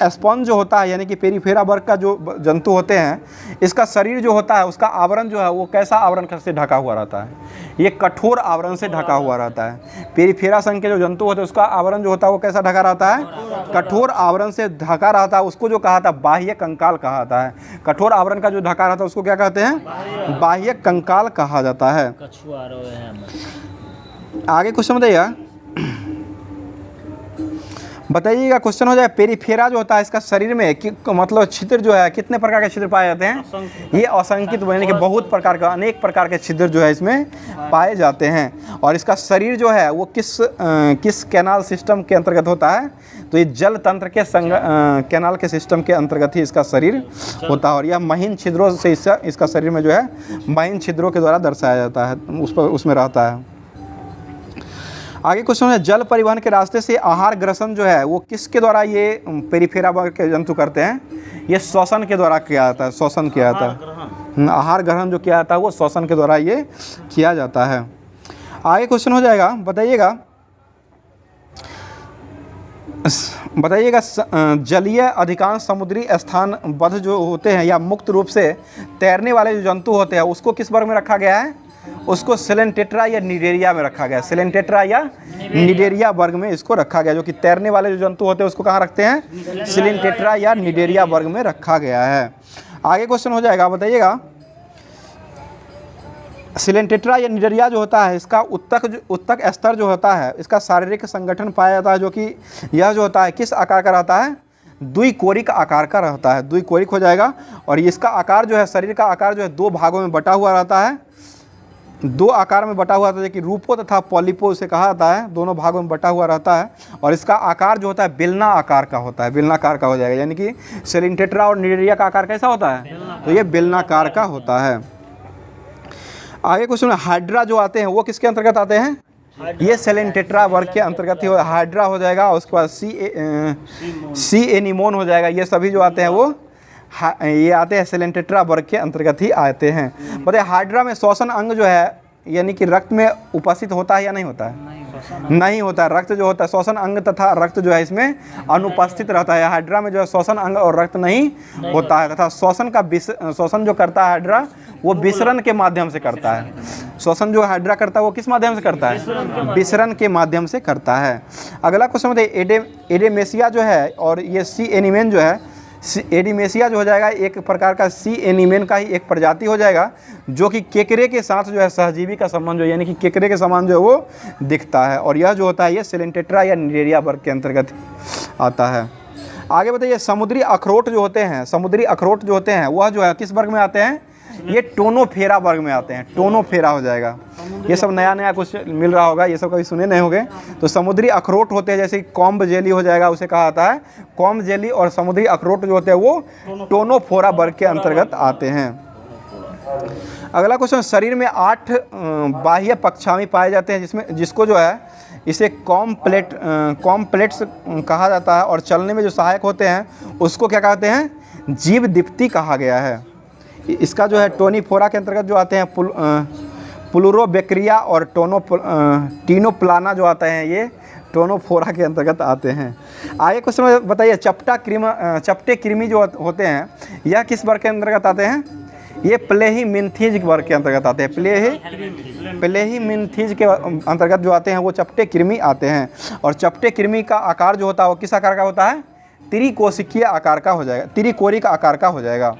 स्पॉन्ज जो होता है यानी कि पेरीफेरा वर्ग का जो जंतु होते हैं इसका शरीर जो होता है उसका आवरण जो है वो कैसा आवरण से ढका हुआ रहता है? ये कठोर आवरण से ढका हुआ रहता है। पेरीफेरा संघ के जो जंतु होते हैं उसका आवरण जो होता है वो कैसा ढका रहता है? कठोर आवरण से ढका रहता है। उसको जो कहा था बाह्य कंकाल कहा जाता है। कठोर आवरण का जो ढका रहता है उसको क्या कहते हैं? बाह्य कंकाल कहा जाता है। आगे क्वेश्चन बताइएगा, बताइएगा क्वेश्चन हो जाए पेरीफेरा जो होता है इसका शरीर में मतलब छिद्र जो है कितने प्रकार के छिद्र पाए जाते हैं? ये असंख्यित यानी कि बहुत प्रकार का अनेक प्रकार के छिद्र जो है इसमें पाए जाते हैं। और इसका शरीर जो है वो किस कैनाल सिस्टम के अंतर्गत होता है? तो ये जल तंत्र के कैनाल के सिस्टम के अंतर्गत ही इसका शरीर होता है। और यह महीन छिद्रों से इसका शरीर में जो है महीन छिद्रों के द्वारा दर्शाया जाता है, उसमें रहता है। आगे क्वेश्चन है, जल परिवहन के रास्ते से आहार ग्रहण जो है वो किसके द्वारा ये पेरीफेरा वर्ग के जंतु करते हैं? ये श्वसन के द्वारा किया जाता है। श्वसन किया जाता है, आहार ग्रहण जो किया जाता है वो श्वसन के द्वारा ये किया जाता है। आगे क्वेश्चन हो जाएगा, बताइएगा जलीय अधिकांश समुद्री स्थान बद्ध जो होते हैं या मुक्त रूप से तैरने वाले जो जंतु होते हैं उसको किस वर्ग में रखा गया है? उसको सेलेंटेट्रा या निडेरिया में रखा गया। सेलेंटेट्रा या निडेरिया वर्ग में इसको रखा गया। जो कि तैरने वाले जो जंतु होते हैं उसको कहाँ रखते हैं? सेलेंटेट्रा या निडेरिया वर्ग में रखा गया है। आगे क्वेश्चन हो जाएगा, बताइएगा सेलेंटेट्रा या निडेरिया जो होता है इसका उत्तक स्तर जो होता है इसका शारीरिक संगठन पाया जाता है जो कि यह जो होता है किस आकार का रहता है? द्विकोरिक आकार का रहता है। द्विकोरिक हो जाएगा। और इसका आकार जो है शरीर का आकार जो है दो भागों में बटा हुआ रहता है। दो आकार में बटा हुआ रहता है कि रूपो तथा पॉलिपो इसे कहा जाता है। दोनों भागों में बटा हुआ रहता है। और इसका आकार जो होता है बेलना आकार का होता है। बेलनाकार का हो जाएगा यानी कि सेलेंटेट्रा और निडेरिया का आकार कैसा होता है? तो ये बेलनाकार का होता है। आगे क्वेश्चन है, हाइड्रा जो आते हैं वो किसके अंतर्गत आते हैं? ये सेलेंटेट्रा वर्ग के अंतर्गत ही हाइड्रा हो जाएगा। और उसके बाद सी एनीमोन हो जाएगा। ये सभी जो आते हैं वो ये आते हैं सेलेंटेट्रा वर्ग के अंतर्गत ही आते हैं। बताइए हाइड्रा में श्वसन अंग जो है यानी कि रक्त में उपस्थित होता है या नहीं होता है? नहीं होता है। रक्त जो होता है श्वसन अंग तथा रक्त जो है इसमें अनुपस्थित रहता है। हाइड्रा में जो है श्वसन अंग और रक्त नहीं होता है तथा श्वसन जो करता है हाइड्रा वो विसरण के माध्यम से करता है। श्वसन जो हाइड्रा करता है वो किस माध्यम से करता है? विसरण के माध्यम से करता है। अगला क्वेश्चन बताइए, एडेमेसिया जो है और ये सी एनिमेन जो है, एडिमेसिया जो हो जाएगा एक प्रकार का सी एनिमेन का ही एक प्रजाति हो जाएगा जो कि केकरे के साथ जो है सहजीवी का संबंध जो यानी कि केकरे के समान जो है वो दिखता है। और यह जो होता है ये सेलेंटेट्रा या निडेरिया वर्ग के अंतर्गत आता है। आगे बताइए समुद्री अखरोट जो होते हैं, समुद्री अखरोट जो होते हैं वह जो है किस वर्ग में आते हैं? ये टोनोफेरा वर्ग में आते हैं। टोनोफेरा हो जाएगा। ये सब नया कुछ मिल रहा होगा, ये सब कभी सुने नहीं होंगे। तो समुद्री अखरोट होते हैं जैसे कॉम्ब जेली हो जाएगा, उसे कहा जाता है कॉम्ब जेली। और समुद्री अखरोट जो होते हैं वो टोनोफोरा वर्ग के अंतर्गत आते हैं। अगला क्वेश्चन, शरीर में 8 बाह्य पक्षामी पाए जाते हैं जिसको जो है इसे कॉम्प्लेट्स कहा जाता है। और चलने में जो सहायक होते हैं उसको क्या कहते हैं? जीव दीप्ति कहा गया है। इसका जो है टोनीफोरा के अंतर्गत जो आते हैं प्लूरोबेक्रिया और टीनोप्लाना जो आते हैं ये टोनोफोरा के अंतर्गत आते हैं। आगे क्वेश्चन बताइए चपटे कृमि जो होते हैं यह किस वर्ग के अंतर्गत आते हैं? ये प्लेहीमिन्थीज वर्ग के अंतर्गत आते हैं। प्लेहीमिन्थीज के अंतर्गत जो आते हैं वो चपटे कृमि आते हैं। और चपटे कृमि का आकार जो होता है वो किस आकार का होता है? त्रिकोशिकीय आकार का हो जाएगा, त्रिकोरिक आकार का हो जाएगा।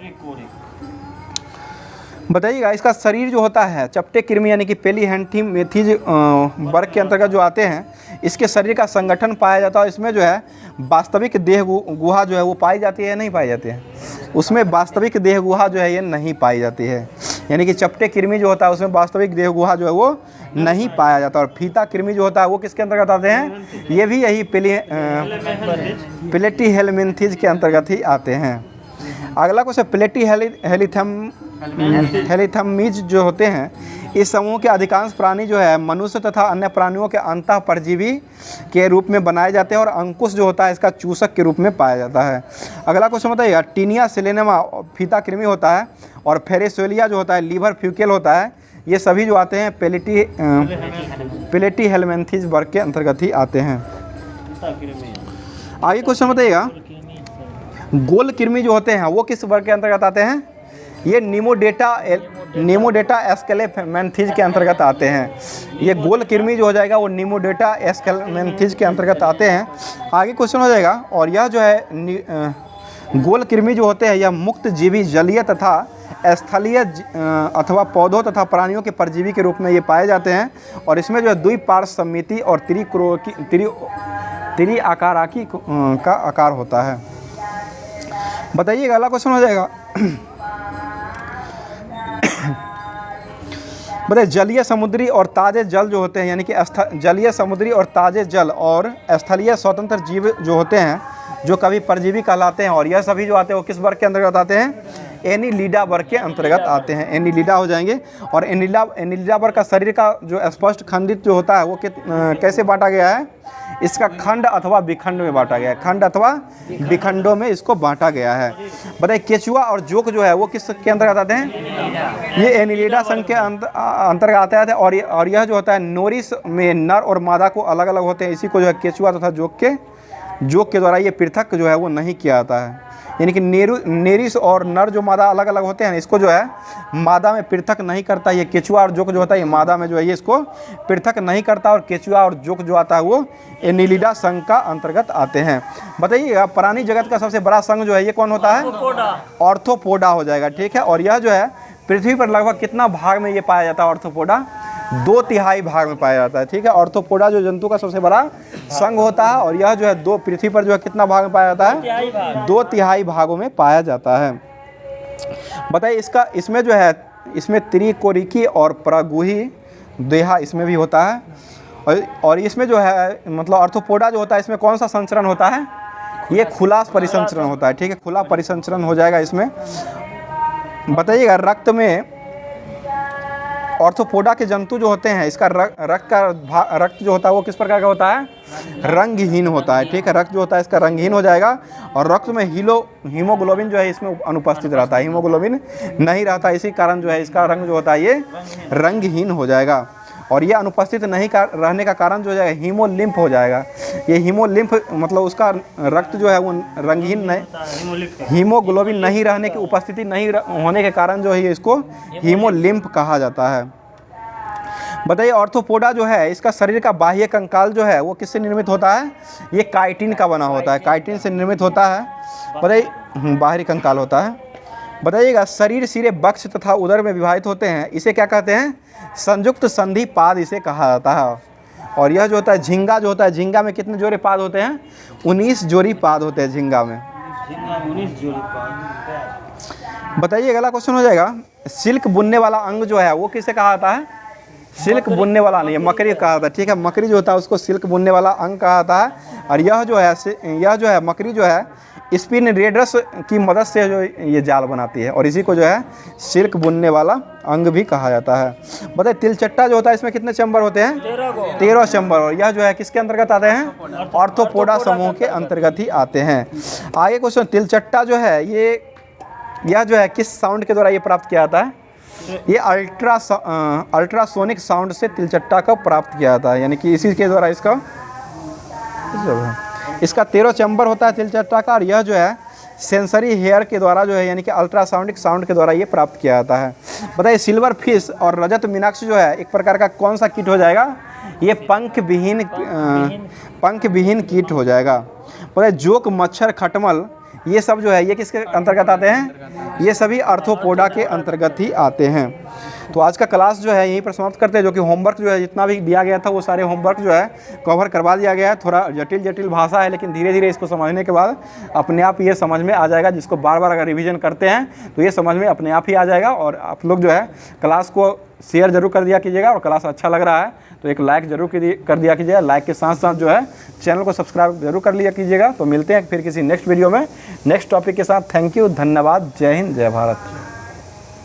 बताइएगा इसका शरीर जो होता है चपटे कृमि यानी कि प्लेहीमिन्थीज वर्ग के अंतर्गत जो आते हैं इसके शरीर का संगठन पाया जाता है। इसमें जो है वास्तविक देह गुहा जो है वो पाई जाती है या नहीं पाई जाती है? उसमें वास्तविक देह गुहा जो है ये नहीं पाई जाती है। यानी कि चपटे कृमि जो होता है उसमें वास्तविक देह गुहा जो है वो नहीं पाया जाता। और फीता कृमि जो होता है वो किसके अंतर्गत आते हैं? ये भी यही प्लेटीहेलमिन्थीज के अंतर्गत ही आते हैं। अगला क्वेश्चन, प्लेटीहेलिथमीज जो होते हैं, इस समूह के अधिकांश प्राणी जो है मनुष्य तथा अन्य प्राणियों के अंतः परजीवी के रूप में बनाए जाते हैं और अंकुश जो होता है इसका चूसक के रूप में पाया जाता है। अगला क्वेश्चन बताइएगा, टीनिया सेलेनेमा फीता कृमि होता है और फेरेसोलिया जो होता है लीवर फ्यूकेल होता है। ये सभी जो आते हैं प्लेटीहेलमिन्थीज वर्ग के अंतर्गत ही आते हैं। आगे क्वेश्चन बताइएगा, गोल कृमि जो होते हैं वो किस वर्ग के अंतर्गत आते हैं? ये निमोडेटा एस्केलेमेंथीज के अंतर्गत आते हैं। ये गोल कृमि जो हो जाएगा वो निमोडेटा एस्केलेमेंथीज के अंतर्गत आते हैं। आगे क्वेश्चन हो जाएगा, और यह जो है गोल कृमि जो होते हैं यह मुक्त जीवी जलीय तथा स्थलीय अथवा पौधों तथा प्राणियों के परजीवी के रूप में ये पाए जाते हैं। और इसमें जो है द्विपार्श्व सममिति और त्रि आकाराकी का आकार होता है। बताइएगा, अगला क्वेश्चन हो जाएगा, बताइए जलीय समुद्री और ताजे जल जो होते हैं, यानी कि जलीय समुद्री और ताजे जल और स्थलीय स्वतंत्र जीव जो होते हैं जो कभी परजीवी कहलाते हैं, और यह सभी जो आते हैं वो किस वर्ग के अंतर्गत आते हैं? एनिलिडा वर्ग के अंतर्गत आते हैं। एनिलिडा हो जाएंगे। और एनिलिडा वर्ग का शरीर का जो स्पष्ट खंडित जो होता है वो कैसे बांटा गया है? इसका खंड अथवा विखंड में बांटा गया है। खंड अथवा विखंडों में इसको बांटा गया है। बताइए केचुआ और जोक जो है वो किस के अंतर्गत आते हैं? ये एनिलिडा संघ के अंतर्गत आते हैं। और यह जो होता है नोरिस में नर और मादा को अलग अलग होते हैं। इसी को जो है केचुआ तथा जोक के द्वारा ये पृथक जो है वो नहीं किया जाता है। यानी कि नेरिस और नर जो मादा अलग अलग होते हैं इसको जो है मादा में पृथक नहीं करता। ये केचुआ और जोक जो होता है ये मादा में जो है ये इसको पृथक नहीं करता। और केचुआ और जोक जो आता है वो एनिलिडा संघ का अंतर्गत आते हैं। बताइए प्राणी जगत का सबसे बड़ा संघ जो है ये कौन होता है? ऑर्थोपोडा हो जाएगा। ठीक है। और यह जो है पृथ्वी पर लगभग कितना भाग में ये पाया जाता है? ऑर्थोपोडा 2/3 भाग में पाया जाता है। ठीक है। ऑर्थोपोडा जो जंतु का सबसे बड़ा संघ होता है और यह जो है पृथ्वी पर जो है कितना भाग में पाया जाता है? 2/3 भागों में पाया जाता है। बताइए इसमें जो है इसमें त्रिकोरिकी और प्रागुही देहा इसमें भी होता है। और इसमें जो है मतलब ऑर्थोपोडा जो होता है इसमें कौन सा संचरण होता है? ये खुला परिसंचरण होता है। ठीक है। खुला परिसंचरण हो जाएगा इसमें। बताइएगा रक्त में ऑर्थोपोडा के जंतु जो होते हैं इसका रक्त जो होता है वो किस प्रकार का होता है? रंगहीन होता है। ठीक है। रक्त जो होता है इसका रंगहीन हो जाएगा। और रक्त में हीमोग्लोबिन जो है इसमें अनुपस्थित रहता है। हीमोग्लोबिन नहीं रहता, इसी कारण जो है इसका रंग जो होता है ये रंगहीन हो जाएगा। और ये अनुपस्थित नहीं रहने का कारण जो हो जाएगा हीमोलिम्फ हो जाएगा। ये हीमोलिम्फ मतलब उसका रक्त जो है वो रंगहीन नहीं, हीमोग्लोबिन नहीं रहने की उपस्थिति नहीं होने के कारण जो है इसको हीमोलिम्फ कहा जाता है। बताइए ऑर्थोपोडा जो है इसका शरीर का बाह्य कंकाल जो है वो किससे निर्मित होता है? ये काइटिन का बना होता है। काइटिन से निर्मित होता है। बताइए बाहरी कंकाल होता है। बताइएगा शरीर सिरे वक्ष तथा उदर में विभाजित होते हैं, इसे क्या कहते हैं? संयुक्त संधि पाद इसे कहा जाता है। और यह जो होता है झींगा जो होता है, झींगा में कितने जोड़े पाद होते हैं? 19 जोड़ी पाद होते हैं झींगा में। 19 जोड़ी पाद। बताइए अगला क्वेश्चन हो जाएगा, सिल्क बुनने वाला अंग जो है वो किसे कहा जाता है? सिल्क बुनने वाला नहीं, मकड़ी कहा जाता है। ठीक है। मकड़ी जो होता है उसको सिल्क बुनने वाला अंग कहा जाता है। और यह जो है मकड़ी जो है स्पिन रेडर्स की मदद से जो ये जाल बनाती है और इसी को जो है सिल्क बुनने वाला अंग भी कहा जाता है। बताइए तिलचट्टा जो होता है इसमें कितने चैम्बर होते हैं? 13 चैम्बर। और यह जो है किसके अंतर्गत आते हैं? ऑर्थोपोडा समूह के अंतर्गत ही आते हैं। आगे क्वेश्चन, तिलचट्टा जो है यह जो है किस साउंड के द्वारा ये प्राप्त किया जाता है? ये अल्ट्रासोनिक साउंड से तिलचट्टा को प्राप्त किया जाता है। यानी कि इसी के द्वारा इसका 13 चैम्बर होता है तिलचट्टा का। और यह जो है सेंसरी हेयर के द्वारा जो है यानी कि अल्ट्रासाउंडिक साउंड के द्वारा ये प्राप्त किया जाता है। बताइए सिल्वर फिश और रजत मीनाक्ष जो है एक प्रकार का कौन सा कीट हो जाएगा? ये पंख विहीन कीट हो जाएगा। बताइए जोक, मच्छर, खटमल ये सब जो है ये किसके अंतर्गत आते हैं? ये सभी आर्थ्रोपोडा के अंतर्गत ही आते हैं। तो आज का क्लास जो है यहीं पर समाप्त करते हैं, जो कि होमवर्क जो है जितना भी दिया गया था वो सारे होमवर्क जो है कवर करवा दिया गया है। थोड़ा जटिल भाषा है, लेकिन धीरे धीरे इसको समझने के बाद अपने आप ये समझ में आ जाएगा। जिसको बार बार अगर रिवीजन करते हैं तो ये समझ में अपने आप ही आ जाएगा। और आप लोग जो है क्लास को शेयर जरूर कर दिया कीजिएगा, और क्लास अच्छा लग रहा है तो एक लाइक जरूर कर दिया कीजिएगा। लाइक के साथ साथ जो है चैनल को सब्सक्राइब जरूर कर लिया कीजिएगा। तो मिलते हैं फिर किसी नेक्स्ट वीडियो में नेक्स्ट टॉपिक के साथ। थैंक यू, धन्यवाद, जय हिंद, जय भारत।